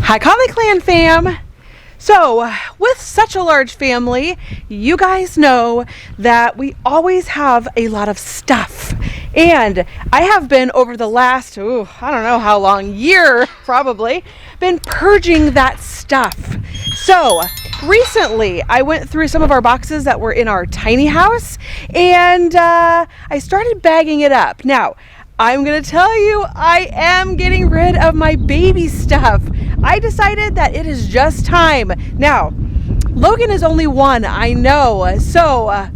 Hi LinkTree fam! So with such a large family, you guys know that we always have a lot of stuff. And I have been over the last, I don't know how long, year probably, been purging that stuff. So recently I went through some of our boxes that were in our tiny house and I started bagging it up. Now, I'm gonna tell you, I am getting rid of my baby stuff. I decided that it is just time. Now, Logan is only one, I know, so,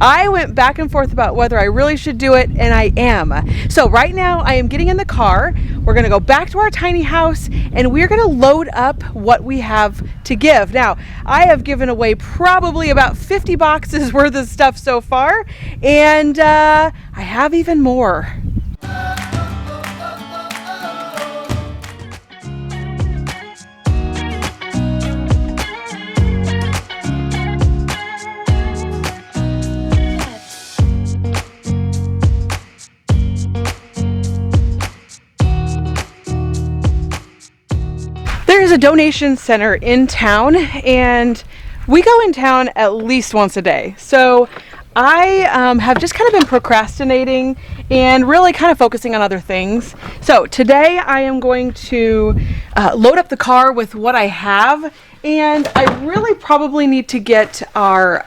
I went back and forth about whether I really should do it, and I am. So right now, I am getting in the car. We're gonna go back to our tiny house, and we're gonna load up what we have to give. Now, I have given away probably about 50 boxes worth of stuff so far, and I have even more. There's a donation center in town, and we go in town at least once a day. So I have just kind of been procrastinating and really kind of focusing on other things. So today I am going to load up the car with what I have, and I really probably need to get our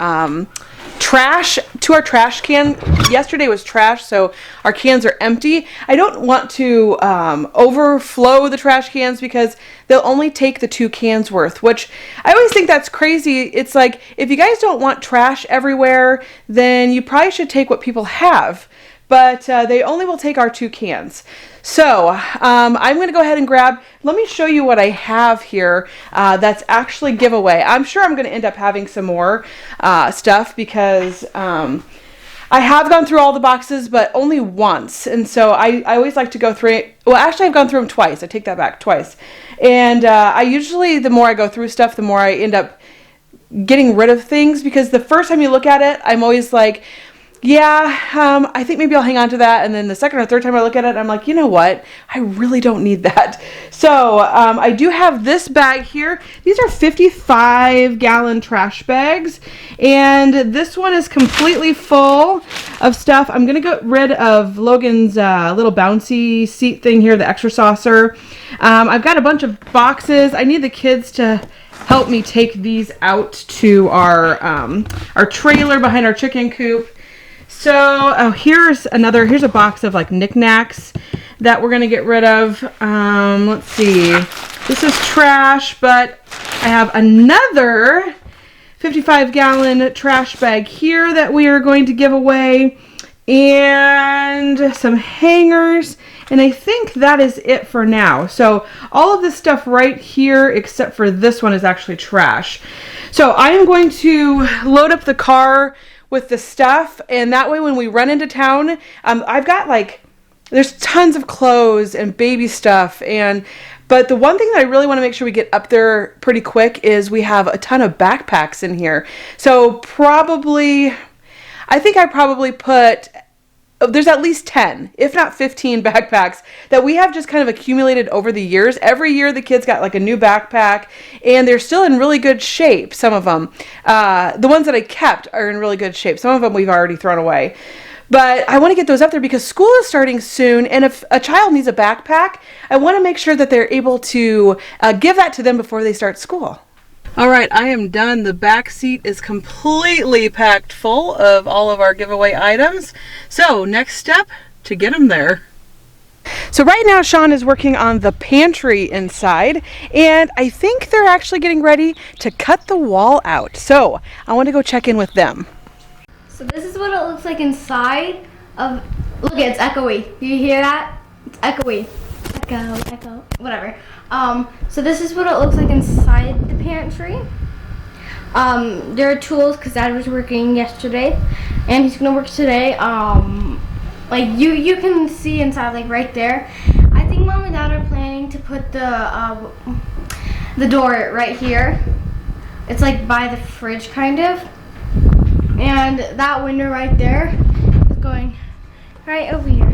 trash to our trash can. Yesterday was trash, so our cans are empty. I don't want to overflow the trash cans because they'll only take the 2 cans worth, which I always think that's crazy. It's like, if you guys don't want trash everywhere, then you probably should take what people have, but they only will take our 2 cans. So I'm going to go ahead and grab, let me show you what I have here that's actually giveaway. I'm sure I'm going to end up having some more stuff because I have gone through all the boxes, but only once. And so I always like to go through it. Well, actually, I've gone through them twice. I take that back, twice. And I usually, the more I go through stuff, the more I end up getting rid of things, because the first time you look at it, I'm always like, yeah, I think maybe I'll hang on to that. And then the second or third time I look at it, I'm like, you know what? I really don't need that. So I do have this bag here. These are 55-gallon trash bags. And this one is completely full of stuff. I'm going to get rid of Logan's little bouncy seat thing here, the extra saucer. I've got a bunch of boxes. I need the kids to help me take these out to our trailer behind our chicken coop. So, here's a box of like knickknacks that we're going to get rid of. Let's see. This is trash, but I have another 55-gallon trash bag here that we are going to give away, and some hangers, and I think that is it for now. So all of this stuff right here, except for this one, is actually trash. So I am going to load up the car with the stuff, and that way when we run into town, I've got there's tons of clothes and baby stuff, but the one thing that I really want to make sure we get up there pretty quick is we have a ton of backpacks in here. So I think I probably put, there's at least 10, if not 15 backpacks that we have just kind of accumulated over the years. Every year the kids got like a new backpack, and they're still in really good shape, some of them. The ones that I kept are in really good shape. Some of them we've already thrown away. But I want to get those up there because school is starting soon, and if a child needs a backpack, I want to make sure that they're able to give that to them before they start school. All right, I am done. The back seat is completely packed full of all of our giveaway items. So next step, to get them there. So right now Sean is working on the pantry inside, and I think they're actually getting ready to cut the wall out. So I want to go check in with them. So this is what it looks like inside of, look, it's echoey. Do you hear that? It's echoey. Echo, whatever. So this is what it looks like inside the pantry. There are tools because Dad was working yesterday, and he's gonna work today. Like you can see inside, like right there. I think Mom and Dad are planning to put the door right here. It's like by the fridge, kind of. And that window right there is going right over here.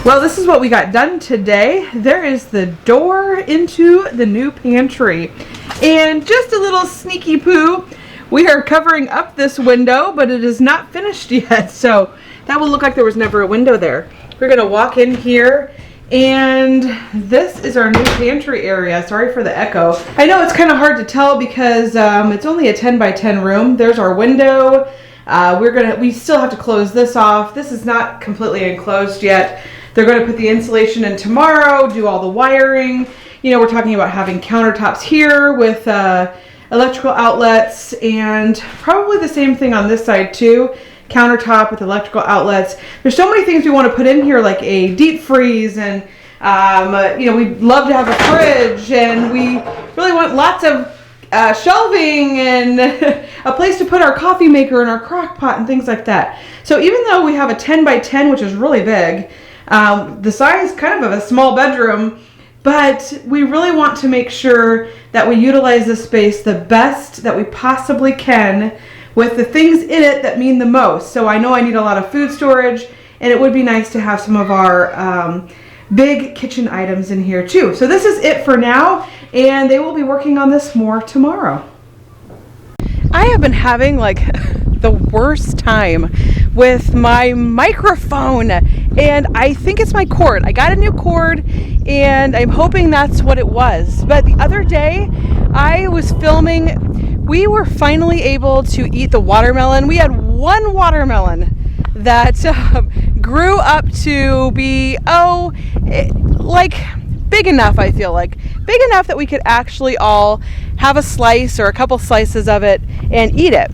Well, this is what we got done today. There is the door into the new pantry. And just a little sneaky poo, we are covering up this window, but it is not finished yet. So that will look like there was never a window there. We're gonna walk in here, and this is our new pantry area. Sorry for the echo. I know it's kind of hard to tell because it's only a 10 by 10 room. There's our window. We still have to close this off. This is not completely enclosed yet. They're going to put the insulation in tomorrow, do all the wiring. You know, we're talking about having countertops here with electrical outlets, and probably the same thing on this side too. Countertop with electrical outlets. There's so many things we want to put in here, like a deep freeze, and you know, we'd love to have a fridge, and we really want lots of shelving and a place to put our coffee maker and our crock pot and things like that. So even though we have a 10 by 10, which is really big, the size kind of a small bedroom, but we really want to make sure that we utilize this space the best that we possibly can with the things in it that mean the most. So I know I need a lot of food storage, and it would be nice to have some of our big kitchen items in here too. So this is it for now, and they will be working on this more tomorrow. I have been having like the worst time with my microphone, and I think it's my cord. I got a new cord, and I'm hoping that's what it was. But the other day I was filming, we were finally able to eat the watermelon. We had one watermelon that grew up to be, like big enough, I feel like. Big enough that we could actually all have a slice or a couple slices of it and eat it.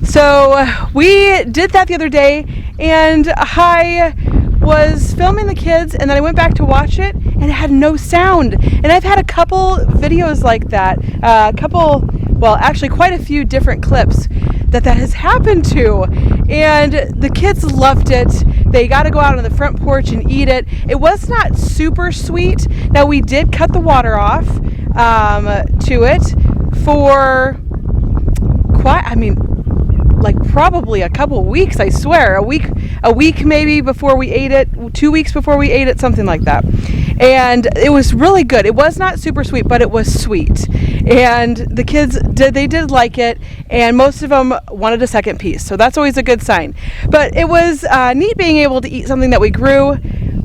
So we did that the other day, and I was filming the kids, and then I went back to watch it, and it had no sound. And I've had a couple videos like that, actually quite a few different clips that has happened to, and the kids loved it. They got to go out on the front porch and eat it. It was not super sweet. Now we did cut the water off to it for like probably a couple weeks, I swear. A week maybe before we ate it, 2 weeks before we ate it, something like that. And it was really good. It was not super sweet, but it was sweet. And the kids did like it, and most of them wanted a second piece. So that's always a good sign. But it was neat being able to eat something that we grew.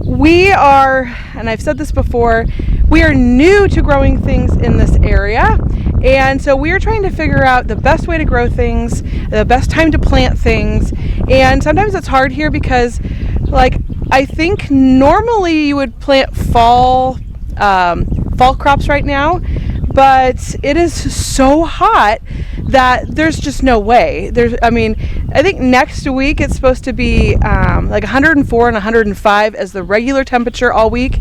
We are, and I've said this before, we are new to growing things in this area. And so we are trying to figure out the best way to grow things, the best time to plant things. And sometimes it's hard here because, like, I think normally you would plant fall crops right now, but it is so hot that there's just no way. I think next week it's supposed to be like 104 and 105 as the regular temperature all week.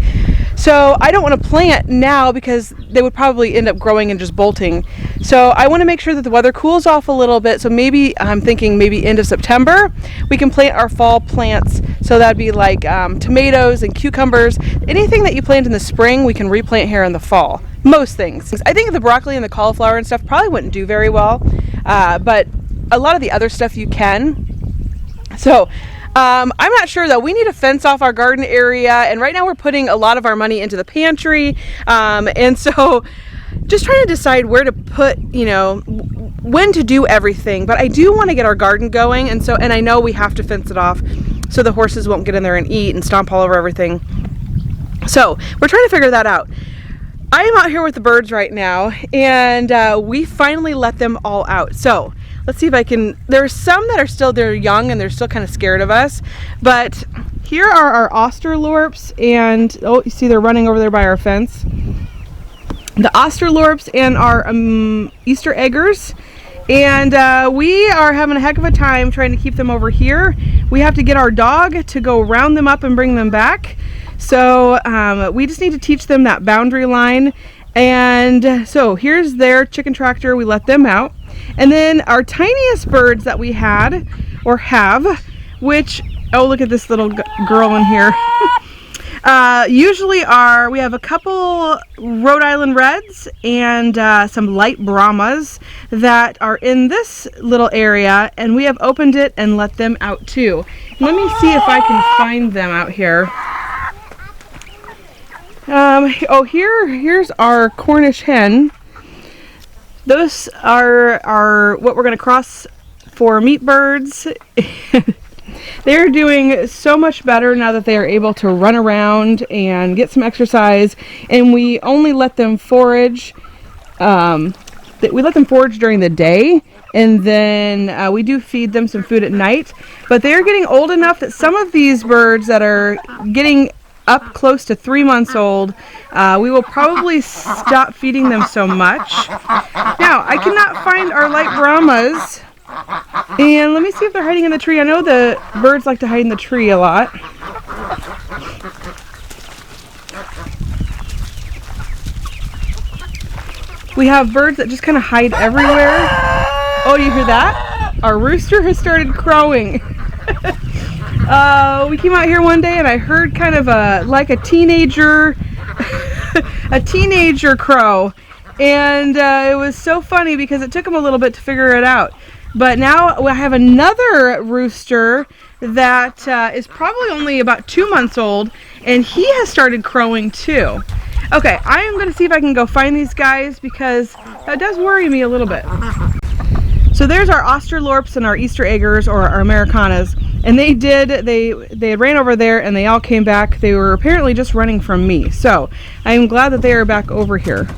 So I don't want to plant now because they would probably end up growing and just bolting. So I want to make sure that the weather cools off a little bit. So maybe I'm thinking maybe end of September we can plant our fall plants. So that'd be like tomatoes and cucumbers. Anything that you plant in the spring we can replant here in the fall. Most things. I think the broccoli and the cauliflower and stuff probably wouldn't do very well, but a lot of the other stuff you can. So I'm not sure though. We need to fence off our garden area, and right now we're putting a lot of our money into the pantry, and so just trying to decide where to put, when to do everything. But I do want to get our garden going, and I know we have to fence it off so the horses won't get in there and eat and stomp all over everything. So we're trying to figure that out. I am out here with the birds right now, and we finally let them all out. So let's see if I can, there's some that are they're young and they're still kind of scared of us, but here are our Australorps, and you see they're running over there by our fence. The Australorps and our Easter eggers, and we are having a heck of a time trying to keep them over here. We have to get our dog to go round them up and bring them back. So we just need to teach them that boundary line. And so here's their chicken tractor. We let them out. And then our tiniest birds that we had or have, which, oh, look at this little girl in here. Usually we have a couple Rhode Island Reds and some light Brahmas that are in this little area, and we have opened it and let them out too. Let me see if I can find them out here. Oh, here's our Cornish hen. Those are what we're going to cross for meat birds. They're doing so much better now that they are able to run around and get some exercise, and we only let them forage. We let them forage during the day, and then we do feed them some food at night. But they're getting old enough that some of these birds that are getting up close to 3 months old, we will probably stop feeding them so much. Now, I cannot find our light Brahmas, and let me see if they're hiding in the tree. I know the birds like to hide in the tree a lot. We have birds that just kind of hide everywhere. Oh, do you hear that? Our rooster has started crowing. We came out here one day and I heard kind of like a teenager, a teenager crow, and it was so funny because it took him a little bit to figure it out. But now I have another rooster that is probably only about 2 months old, and he has started crowing too. Okay, I am going to see if I can go find these guys because that does worry me a little bit. So there's our Australorps and our Easter eggers, or our Americanas, and they ran over there and they all came back. They were apparently just running from me, so I am glad that they are back over here.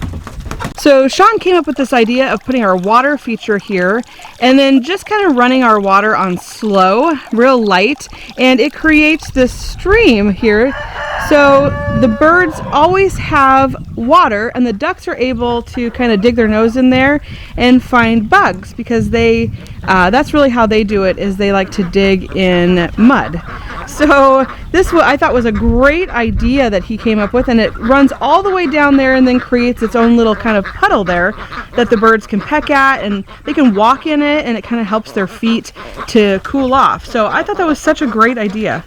So Sean came up with this idea of putting our water feature here and then just kind of running our water on slow, real light, and it creates this stream here. So the birds always have water, and the ducks are able to kind of dig their nose in there and find bugs because that's really how they do it, is they like to dig in mud. So this I thought was a great idea that he came up with, and it runs all the way down there and then creates its own little kind of puddle there that the birds can peck at, and they can walk in it, and it kind of helps their feet to cool off. So I thought that was such a great idea.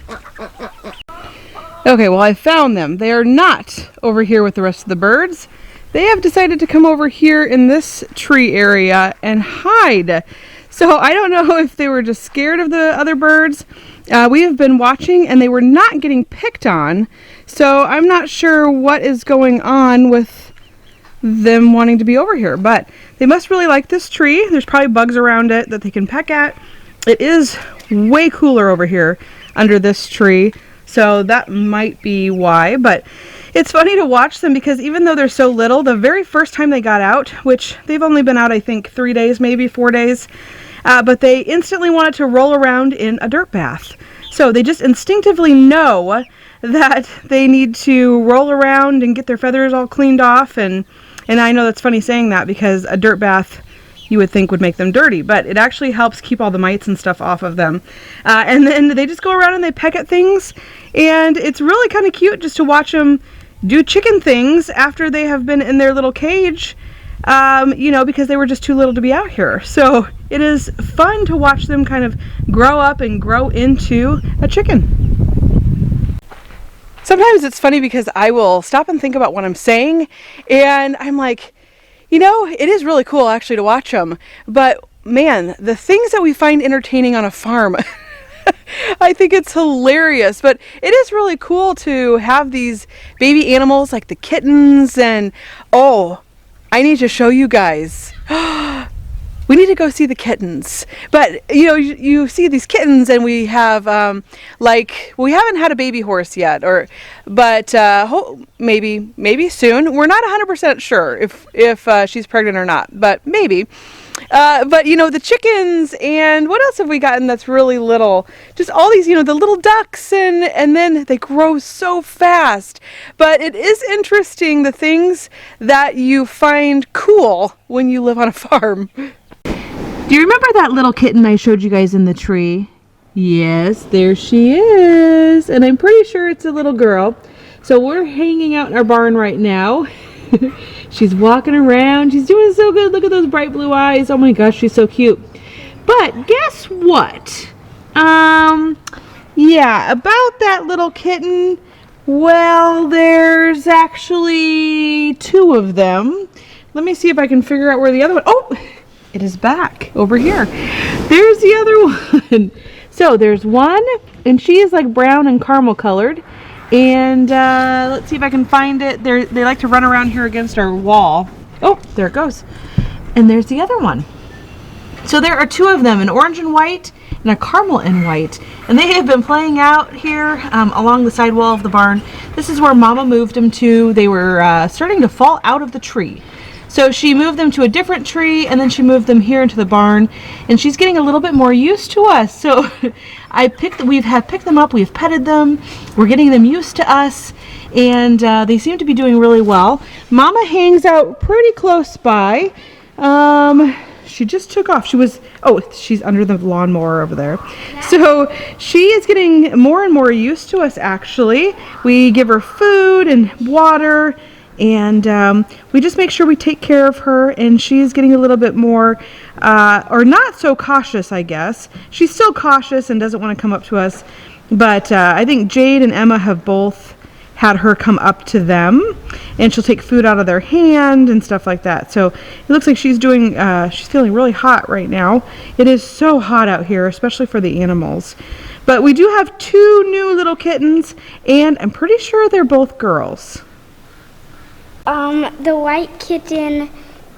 Okay, well, I found them. They are not over here with the rest of the birds. They have decided to come over here in this tree area and hide. So I don't know if they were just scared of the other birds. We have been watching and they were not getting picked on. So I'm not sure what is going on with them wanting to be over here. But they must really like this tree. There's probably bugs around it that they can peck at. It is way cooler over here under this tree. So that might be why, but it's funny to watch them because even though they're so little, the very first time they got out, which they've only been out, I think 3 days, maybe 4 days, but they instantly wanted to roll around in a dirt bath. So they just instinctively know that they need to roll around and get their feathers all cleaned off, and I know that's funny saying that because a dirt bath you would think would make them dirty, but it actually helps keep all the mites and stuff off of them. And then they just go around and they peck at things, and it's really kind of cute just to watch them do chicken things after they have been in their little cage, because they were just too little to be out here. So it is fun to watch them kind of grow up and grow into a chicken. Sometimes it's funny because I will stop and think about what I'm saying, and I'm like, it is really cool actually to watch them, but man, the things that we find entertaining on a farm, I think it's hilarious. But it is really cool to have these baby animals like the kittens, and I need to show you guys. We need to go see the kittens. But you see these kittens, and we have we haven't had a baby horse yet, but maybe soon. We're not 100% sure if she's pregnant or not, but maybe. But the chickens, and what else have we gotten that's really little? Just all these, the little ducks, and then they grow so fast. But it is interesting the things that you find cool when you live on a farm. Do you remember that little kitten I showed you guys in the tree? Yes, there she is. And I'm pretty sure it's a little girl. So we're hanging out in our barn right now. She's walking around. She's doing so good. Look at those bright blue eyes. Oh my gosh, she's so cute. But guess what? Yeah, about that little kitten. Well, there's actually 2 of them. Let me see if I can figure out where the other one... Oh, it is back over here. There's the other one. So there's one, and she is like brown and caramel colored. And let's see if I can find it. They like to run around here against our wall. Oh, there it goes. And there's the other one. So there are two of them, an orange and white and a caramel and white. And they have been playing out here along the side wall of the barn. This is where Mama moved them to. They were starting to fall out of the tree. So she moved them to a different tree, and then she moved them here into the barn, and she's getting a little bit more used to us. So we have picked them up, we've petted them, we're getting them used to us, and they seem to be doing really well. Mama hangs out pretty close by. She just took off. She's under the lawnmower over there. So she is getting more and more used to us, actually. We give her food and water, and we just make sure we take care of her, and she's getting a little bit more or not so cautious, I guess. She's still cautious and doesn't want to come up to us, but I think Jade and Emma have both had her come up to them, and she'll take food out of their hand and stuff like that. So it looks like she's feeling really hot right now. It is so hot out here, especially for the animals. But we do have two new little kittens, and I'm pretty sure they're both girls. The white kitten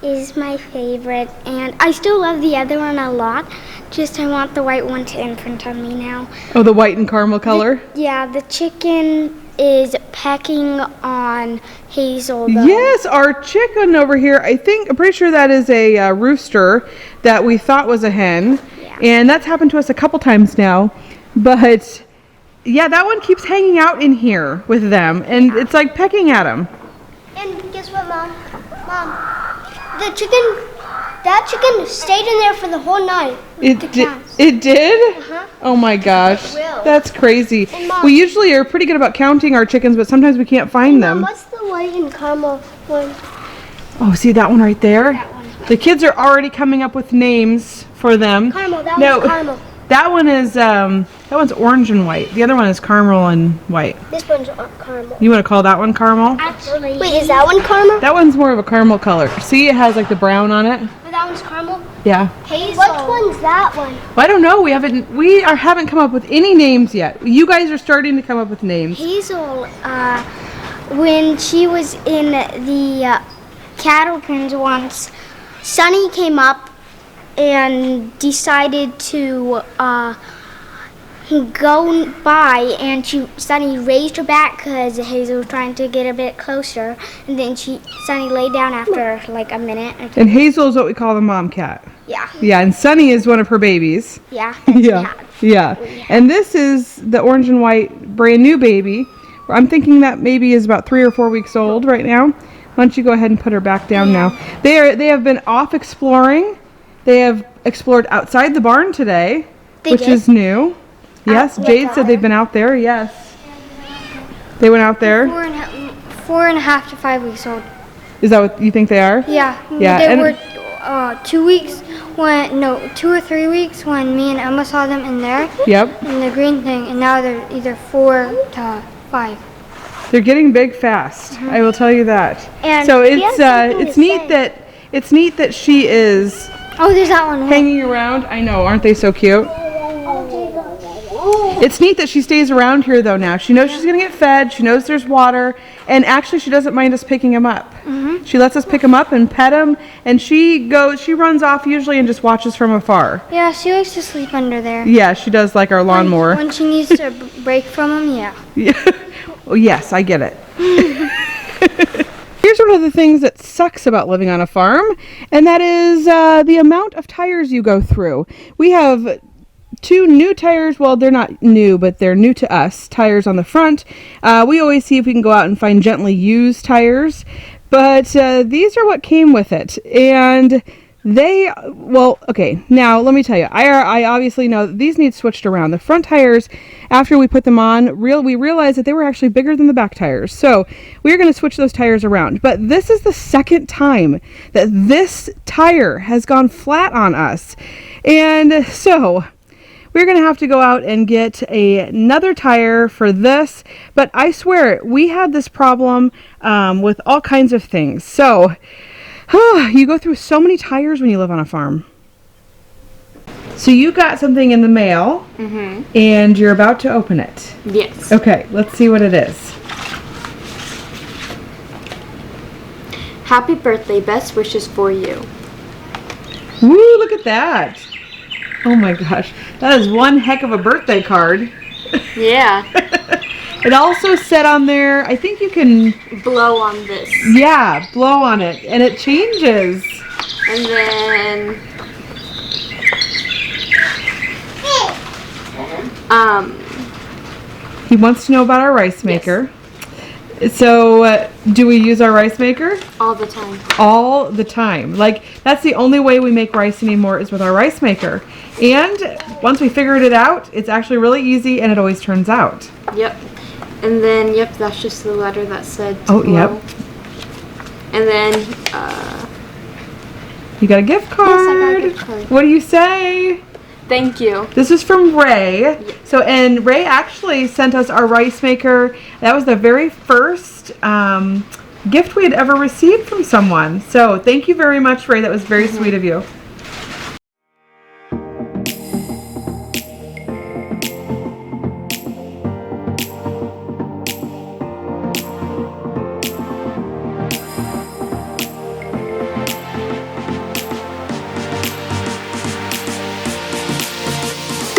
is my favorite, and I still love the other one a lot. Just I want the white one to imprint on me now. Oh, the white and caramel color? The chicken is pecking on Hazel, though. Yes, our chicken over here, I'm pretty sure that is a rooster that we thought was a hen. Yeah. And that's happened to us a couple times now. But yeah, that one keeps hanging out in here with them, and it's like pecking at them. And guess what, Mom? That chicken stayed in there for the whole night. It did? Uh-huh. Oh my gosh. It will. That's crazy. And Mom, we usually are pretty good about counting our chickens, but sometimes we can't find them. Mom, what's the white and caramel one? Oh, see that one right there? That one. The kids are already coming up with names for them. Caramel, that one's caramel. That one is that one's orange and white. The other one is caramel and white. This one's caramel. You want to call that one caramel? Actually, wait, is that one caramel? That one's more of a caramel color. See, it has like the brown on it. But that one's caramel? Yeah. Hazel. Which one's that one? Well, I don't know. We haven't come up with any names yet. You guys are starting to come up with names. Hazel, when she was in the cattle pens once, Sunny came up and decided to go by, and Sunny raised her back because Hazel was trying to get a bit closer, and then Sunny laid down after like a minute. And Hazel is what we call the mom cat. Yeah. Yeah, and Sunny is one of her babies. Yeah. Yeah. And this is the orange and white brand new baby. I'm thinking that maybe is about 3 or 4 weeks old right now. Why don't you go ahead and put her back down now? They have been off exploring. They have explored outside the barn today, which is new. Yes, Jade said they've been out there. Yes. They went out there. 4.5 to 5 weeks old. Is that what you think they are? Yeah. Yeah. They were 2 weeks 2 or 3 weeks when me and Emma saw them in there. Yep. In the green thing, and now they're either 4 to 5. They're getting big fast. Mm-hmm. I will tell you that. And so it's neat that she is Oh, there's that one. hanging around. I know, aren't they so cute? It's neat that she stays around here though now. She knows she's going to get fed. She knows there's water. And actually she doesn't mind us picking him up. Mm-hmm. She lets us pick him up and pet him. And she runs off usually and just watches from afar. Yeah, she likes to sleep under there. Yeah, she does like our lawnmower. When she needs to break from him, yeah. Yeah. Oh, yes, I get it. Here's one of the things that sucks about living on a farm, and that is the amount of tires you go through. We have 2 new tires. Well, they're not new, but they're new to us. Tires on the front. We always see if we can go out and find gently used tires, but these are what came with it. And okay, now let me tell you, I obviously know that these need switched around. The front tires, after we put them on, we realized that they were actually bigger than the back tires. So we're going to switch those tires around. But this is the second time that this tire has gone flat on us. And so we're going to have to go out and get another tire for this. But I swear, we had this problem with all kinds of things. So you go through so many tires when you live on a farm. So you got something in the mail, and you're about to open it. Yes. Okay, let's see what it is. Happy birthday, best wishes for you. Woo, look at that. Oh my gosh, that is one heck of a birthday card. Yeah. It also said on there, I think you can, Blow on this. yeah, blow on it, and it changes. And then He wants to know about our rice maker. So, do we use our rice maker? all the time. All the time. Like, that's the only way we make rice anymore is with our rice maker. And once we figured it out, it's actually really easy and it always turns out. Yep. And then, yep, that's just the letter that said to Oh, blow. yep. And then, You got a gift card. Yes, I got a gift card. What do you say? thank you. This is from Ray. So, and Ray actually sent us our rice maker. That was the very first gift we had ever received from someone. So, thank you very much, Ray. That was very sweet of you.